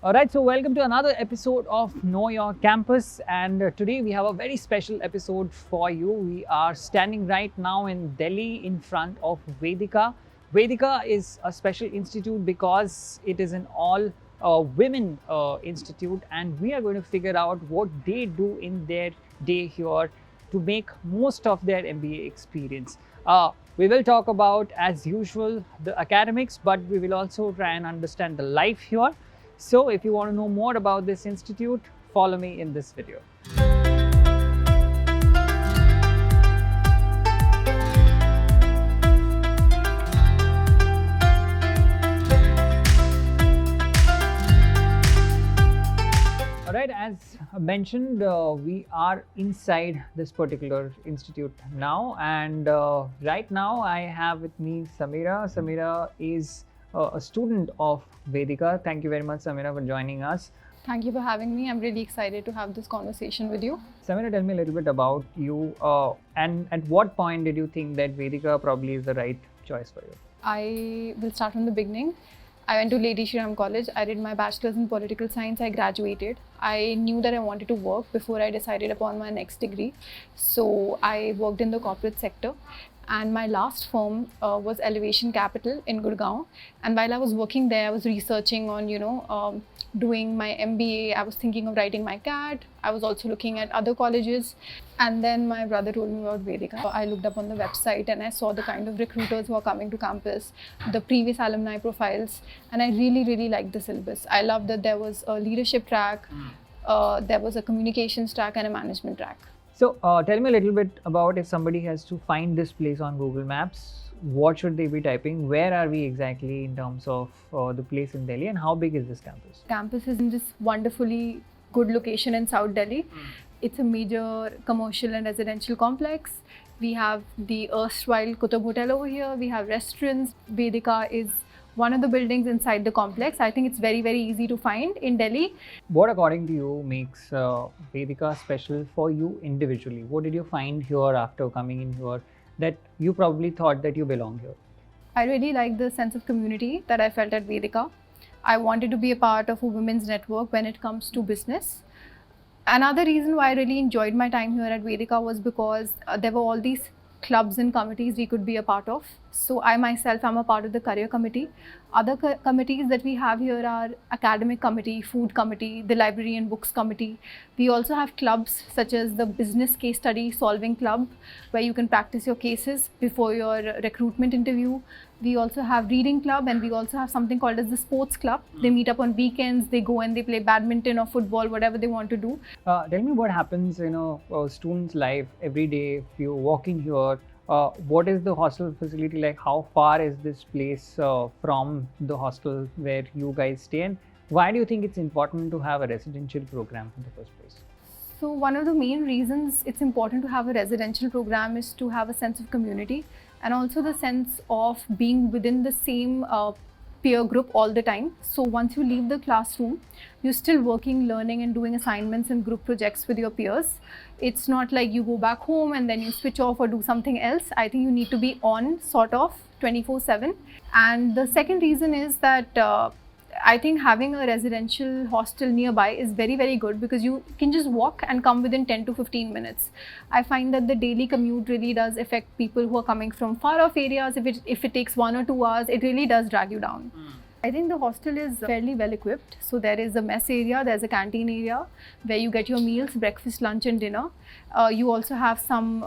Alright, so welcome to another episode of Know Your Campus, and today we have a very special episode for you. We are standing right now in Delhi in front of Vedica. Vedica is a special institute because it is an all women institute, and we are going to figure out what they do in their day here to make most of their MBA experience. We will talk about, as usual, the academics, but we will also try and understand the life here. So if you want to know more about this institute, follow me in this video. Alright, as mentioned, we are inside this particular institute now, and right now I have with me Samira. Samira is a student of Vedica. Thank you very much, Samira, for joining us. Thank you for having me. I'm really excited to have this conversation with you. Samira, tell me a little bit about you and at what point did you think that Vedica probably is the right choice for you? I will start from the beginning. I went to Lady Shri Ram College. I did my bachelor's in political science. I graduated. I knew that I wanted to work before I decided upon my next degree. So I worked in the corporate sector. And my last firm was Elevation Capital in Gurgaon. And while I was working there, I was researching on, doing my MBA. I was thinking of writing my CAT. I was also looking at other colleges. And then my brother told me about Vedica. I looked up on the website and I saw the kind of recruiters who are coming to campus, the previous alumni profiles. And I really, really liked the syllabus. I loved that there was a leadership track, there was a communications track and a management track. So tell me a little bit about if somebody has to find this place on Google Maps, what should they be typing? Where are we exactly in terms of the place in Delhi, and how big is this campus? Campus is in this wonderfully good location in South Delhi. It's a major commercial and residential complex. We have the erstwhile Qutub Hotel over here. We have restaurants. Vedica is one of the buildings inside the complex. I think it's very, very easy to find in Delhi. What, according to you, makes Vedica special for you individually? What did you find here after coming in here that you probably thought that you belong here? I really like the sense of community that I felt at Vedica. I wanted to be a part of a women's network when it comes to business. Another reason why I really enjoyed my time here at Vedica was because there were all these clubs and committees we could be a part of. So I myself am a part of the career committee. Other committees that we have here are academic committee, food committee, the library and books committee. We also have clubs such as the business case study solving club, where you can practice your cases before your recruitment interview. We also have reading club, and we also have something called as the sports club. They meet up on weekends, they go and they play badminton or football, whatever they want to do. Tell me what happens in a student's life every day if you walk in here. What is the hostel facility like? How far is this place from the hostel where you guys stay? And why do you think it's important to have a residential program in the first place? So one of the main reasons it's important to have a residential program is to have a sense of community and also the sense of being within the same peer group all the time. So once you leave the classroom, you're still working, learning and doing assignments and group projects with your peers. It's not like you go back home and then you switch off or do something else. I think you need to be on sort of 24/7. And the second reason is that I think having a residential hostel nearby is very, very good because you can just walk and come within 10 to 15 minutes. I find that the daily commute really does affect people who are coming from far off areas. If it takes 1 or 2 hours, it really does drag you down. I think the hostel is fairly well equipped. So there is a mess area, there's a canteen area where you get your meals, breakfast, lunch and dinner. You also have some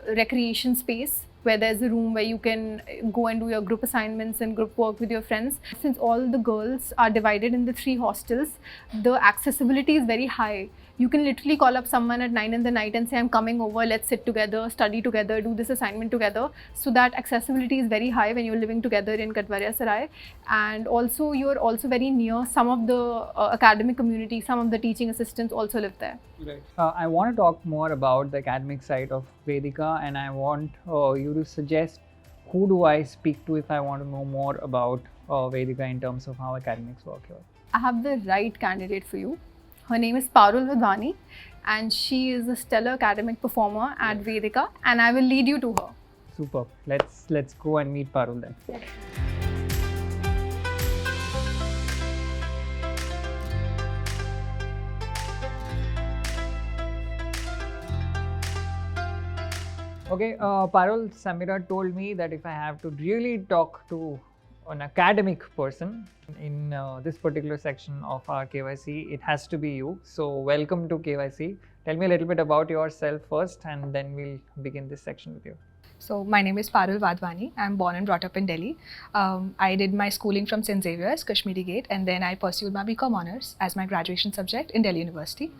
recreation space where there's a room where you can go and do your group assignments and group work with your friends. Since all the girls are divided in the 3 hostels, the accessibility is very high. You can literally call up someone at 9 in the night and say, I'm coming over, let's sit together, study together, do this assignment together. So that accessibility is very high when you're living together in Katwaria Sarai. And also you're also very near some of the academic community, some of the teaching assistants also live there. Right. I want to talk more about the academic side of Vedica, and I want you to suggest who do I speak to if I want to know more about Vedica in terms of how academics work here. I have the right candidate for you. Her name is Parul, and she is a stellar academic performer at Vedica, and I will lead you to her. Super. Let's go and meet Parul then. Yes. Okay, Parul, Samira told me that if I have to really talk to an academic person in this particular section of our KYC, it has to be you. So, welcome to KYC. Tell me a little bit about yourself first, and then we'll begin this section with you. So my name is Parul Vadwani. I'm born and brought up in Delhi. I did my schooling from St. Xavier's, Kashmiri Gate, and then I pursued my BCom honours as my graduation subject in Delhi University.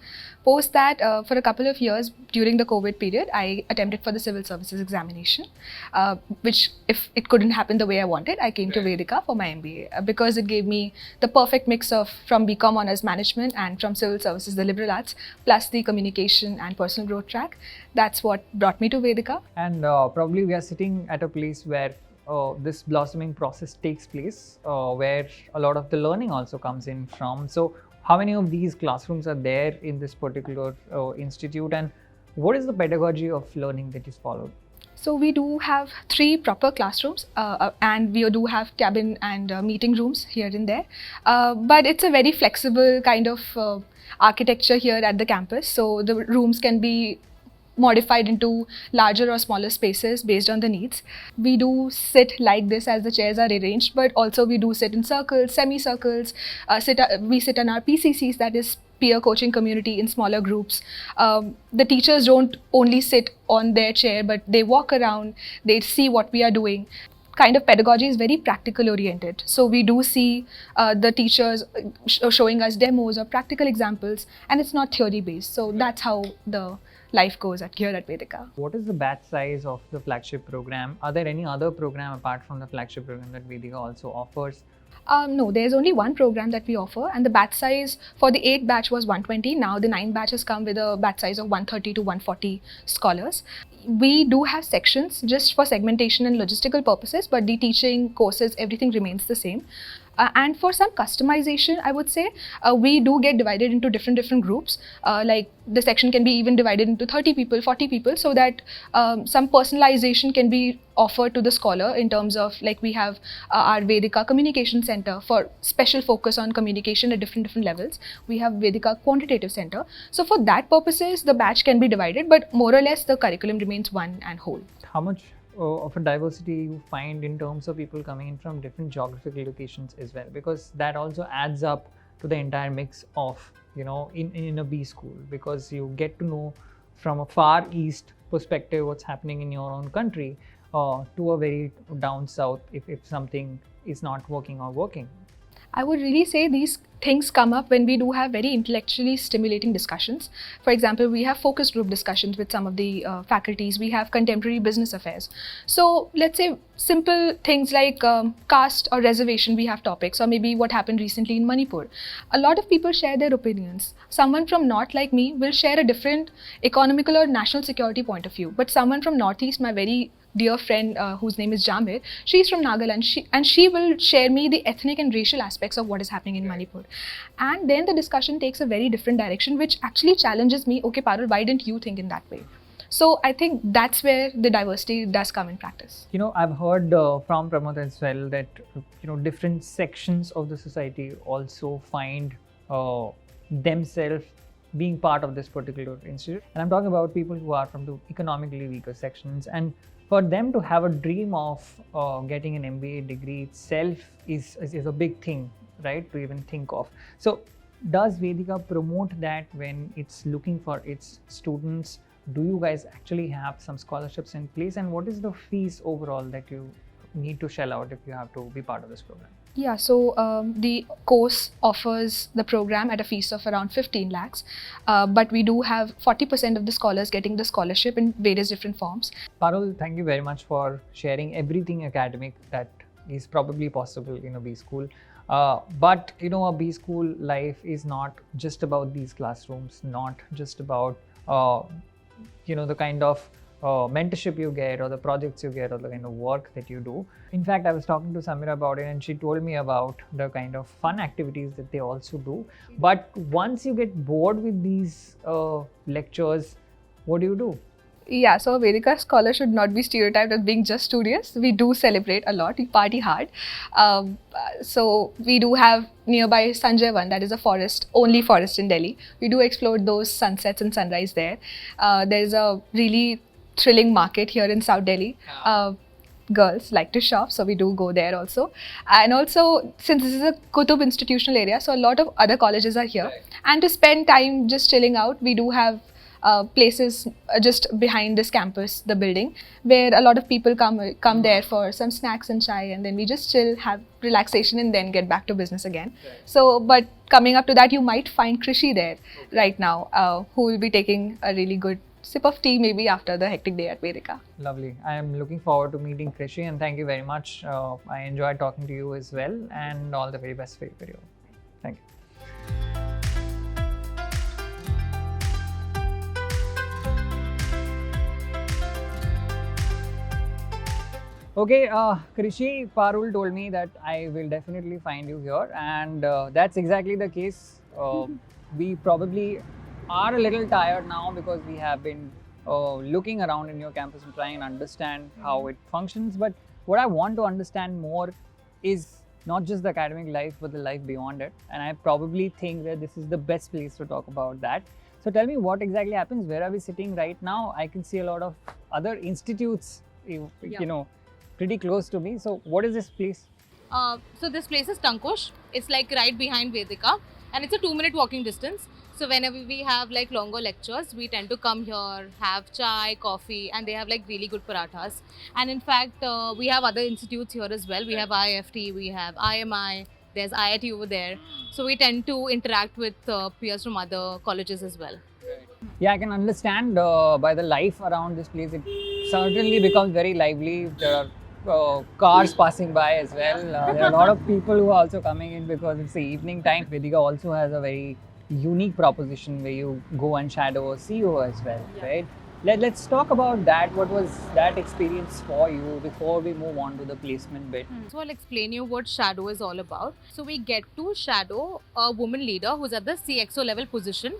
Post that, for a couple of years during the COVID period, I attempted for the civil services examination, which if it couldn't happen the way I wanted, I came to Vedica for my MBA because it gave me the perfect mix of from BCom honours management and from civil services, the liberal arts, plus the communication and personal growth track. That's what brought me to Vedica. And probably we are sitting at a place where this blossoming process takes place, where a lot of the learning also comes in from. So, how many of these classrooms are there in this particular institute, and what is the pedagogy of learning that is followed? So we do have 3 proper classrooms and we do have cabin and meeting rooms here and there. But it's a very flexible kind of architecture here at the campus. So the rooms can be modified into larger or smaller spaces based on the needs. We do sit like this as the chairs are arranged, but also we do sit in circles, semicircles. We sit on our PCCs, that is peer coaching community, in smaller groups. The teachers don't only sit on their chair, but they walk around, they see what we are doing. Kind of pedagogy is very practical oriented. So we do see the teachers showing us demos or practical examples, and it's not theory based. So that's how the life goes here at Vedica. What is the batch size of the flagship program? Are there any other program apart from the flagship program that Vedica also offers? No, there's only one program that we offer, and the batch size for the 8th batch was 120. Now the 9 batches come with a batch size of 130 to 140 scholars. We do have sections just for segmentation and logistical purposes, but the teaching courses, everything remains the same. And for some customization, I would say, we do get divided into different groups. Like the section can be even divided into 30 people, 40 people, so that some personalization can be offered to the scholar in terms of, like, we have our Vedica Communication Center for special focus on communication at different levels. We have Vedica Quantitative Center. So for that purposes, the batch can be divided, but more or less the curriculum remains one and whole. How much of a diversity you find in terms of people coming in from different geographical locations as well, because that also adds up to the entire mix of, you know, in a B school, because you get to know from a far east perspective what's happening in your own country, to a very down south if something is not working or working. I would really say these things come up when we do have very intellectually stimulating discussions. For example, we have focus group discussions with some of the faculties. We have contemporary business affairs. So let's say simple things like caste or reservation, we have topics, or maybe what happened recently in Manipur. A lot of people share their opinions. Someone from North like me will share a different economical or national security point of view. But someone from Northeast, my very dear friend whose name is Jamir, she's from Nagaland, and she will share me the ethnic and racial aspects of what is happening in Manipur. And then the discussion takes a very different direction, which actually challenges me. Okay, Parul, why didn't you think in that way? So I think that's where the diversity does come in practice. You know, I've heard from Pramod as well that, you know, different sections of the society also find themselves being part of this particular institute. And I'm talking about people who are from the economically weaker sections, and for them to have a dream of getting an MBA degree itself is a big thing, right, to even think of. So does Vedica promote that when it's looking for its students? Do you guys actually have some scholarships in place, and what is the fees overall that you need to shell out if you have to be part of this program? Yeah, so the course offers the program at a fees of around 15 lakhs, but we do have 40% of the scholars getting the scholarship in various different forms. Parul, thank you very much for sharing everything academic that is probably possible in a B school. But you know, a B school life is not just about these classrooms, not just about you know, the kind of mentorship you get or the projects you get or the kind of work that you do. In fact, I was talking to Samir about it, and she told me about the kind of fun activities that they also do. But once you get bored with these lectures, what do? Yeah, so a Vedica scholar should not be stereotyped as being just studious. We do celebrate a lot, we party hard. So we do have nearby Sanjay Van, that is a forest, only forest in Delhi. We do explore those sunsets and sunrise there. There's a really thrilling market here in South Delhi. Girls like to shop, so we do go there also. And also, since this is a Kutub institutional area, so a lot of other colleges are here. And to spend time just chilling out, we do have places just behind this campus, the building, where a lot of people come there for some snacks and chai, and then we just chill, have relaxation, and then get back to business again. So, but coming up to that, you might find Krishi there right now, who will be taking a really good sip of tea maybe after the hectic day at Vedica. Lovely. I am looking forward to meeting Krishi, and thank you very much. I enjoyed talking to you as well, and all the very best for your video. Thank you. Okay, Krishi, Parul told me that I will definitely find you here, and that's exactly the case. We probably are a little tired now because we have been looking around in your campus and trying to understand how it functions. But what I want to understand more is not just the academic life, but the life beyond it. And I probably think that this is the best place to talk about that. So tell me what exactly happens. Where are we sitting right now? I can see a lot of other institutes, you know, pretty close to me. So what is this place? So this place is Tankush. It's like right behind Vedica, and it's a 2-minute walking distance. So whenever we have like longer lectures, we tend to come here, have chai, coffee, and they have like really good parathas. And in fact, we have other institutes here as well. We have IFT, we have IMI, there's IIT over there. So we tend to interact with peers from other colleges as well. Yeah, I can understand by the life around this place, it certainly becomes very lively. There are cars passing by as well. There are a lot of people who are also coming in because it's the evening time. Vedica also has a very unique proposition where you go and shadow a CEO as well, right? Let's talk about that. What was that experience for you before we move on to the placement bit? So I'll explain you what shadow is all about. So we get to shadow a woman leader who's at the CXO level position.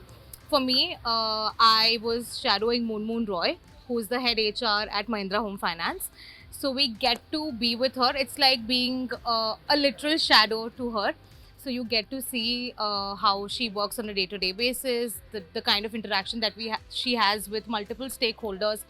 For me, I was shadowing Moon Roy, who's the head HR at Mahindra Home Finance. So we get to be with her. It's like being a literal shadow to her. So you get to see how she works on a day-to-day basis, the kind of interaction that she has with multiple stakeholders.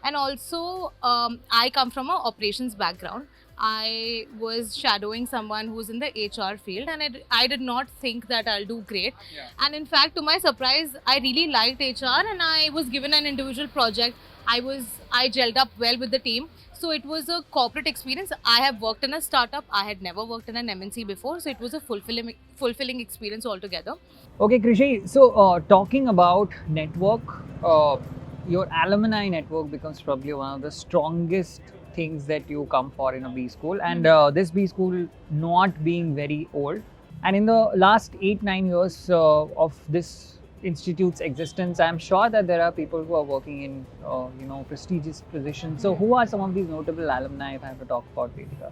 And also, I come from an operations background. I was shadowing someone who's in the HR field, and I did not think that I'll do great. And in fact, to my surprise, I really liked HR, and I was given an individual project. I gelled up well with the team. So it was a corporate experience. I have worked in a startup. I had never worked in an MNC before. So it was a fulfilling experience altogether. Okay, Krishi. So talking about network, your alumni network becomes probably one of the strongest things that you come for in a B school. And this B school not being very old. And in the last 8-9 years of this institute's existence, I'm sure that there are people who are working in prestigious positions. So who are some of these notable alumni if I have to talk about Vedica?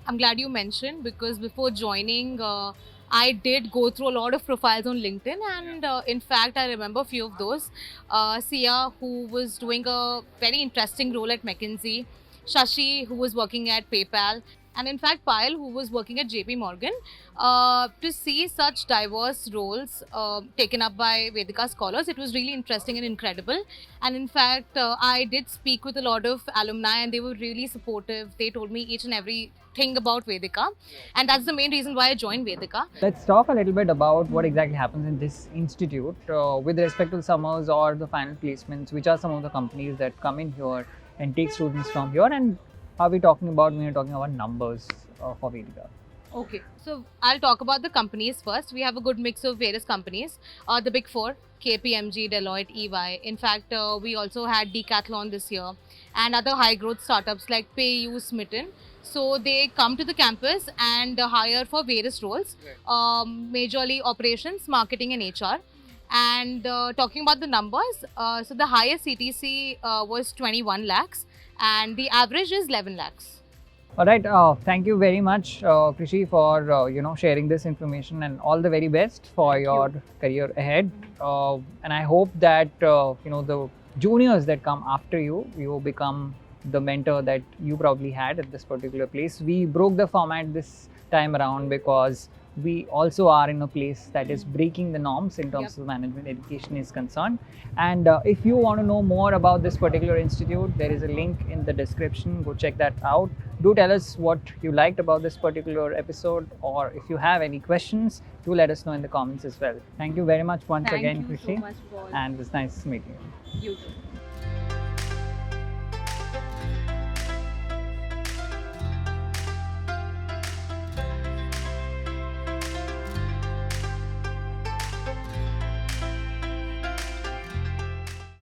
I'm glad you mentioned, because before joining, I did go through a lot of profiles on LinkedIn, and in fact, I remember a few of those. Sia, who was doing a very interesting role at McKinsey, Shashi, who was working at PayPal, and in fact, Parul, who was working at JP Morgan. To see such diverse roles taken up by Vedica Scholars, it was really interesting and incredible. And in fact, I did speak with a lot of alumni, and they were really supportive. They told me each and every thing about Vedica, and that's the main reason why I joined Vedica. Let's talk a little bit about what exactly happens in this institute with respect to the summers or the final placements. Which are some of the companies that come in here and take students from here, and are we talking about when you're talking about numbers for Vedica? Okay, so I'll talk about the companies first. We have a good mix of various companies. The big four, KPMG, Deloitte, EY. In fact, we also had Decathlon this year, and other high growth startups like PayU, Smitten. So they come to the campus and hire for various roles, majorly operations, marketing and HR. And talking about the numbers, so the highest CTC was 21 lakhs and the average is 11 lakhs. All right, thank you very much, Krishi, for sharing this information, and all the very best for your career ahead. And I hope that the juniors that come after you, you become the mentor that you probably had at this particular place. We broke the format this time around because we also are in a place that is breaking the norms in terms of management education is concerned. And if you want to know more about this particular institute, there is a link in the description. Go check that out. Do tell us what you liked about this particular episode, or if you have any questions, do let us know in the comments as well. Thank you very much once again, Thank you so Krishi, much, Paul. and it was nice meeting you. You too.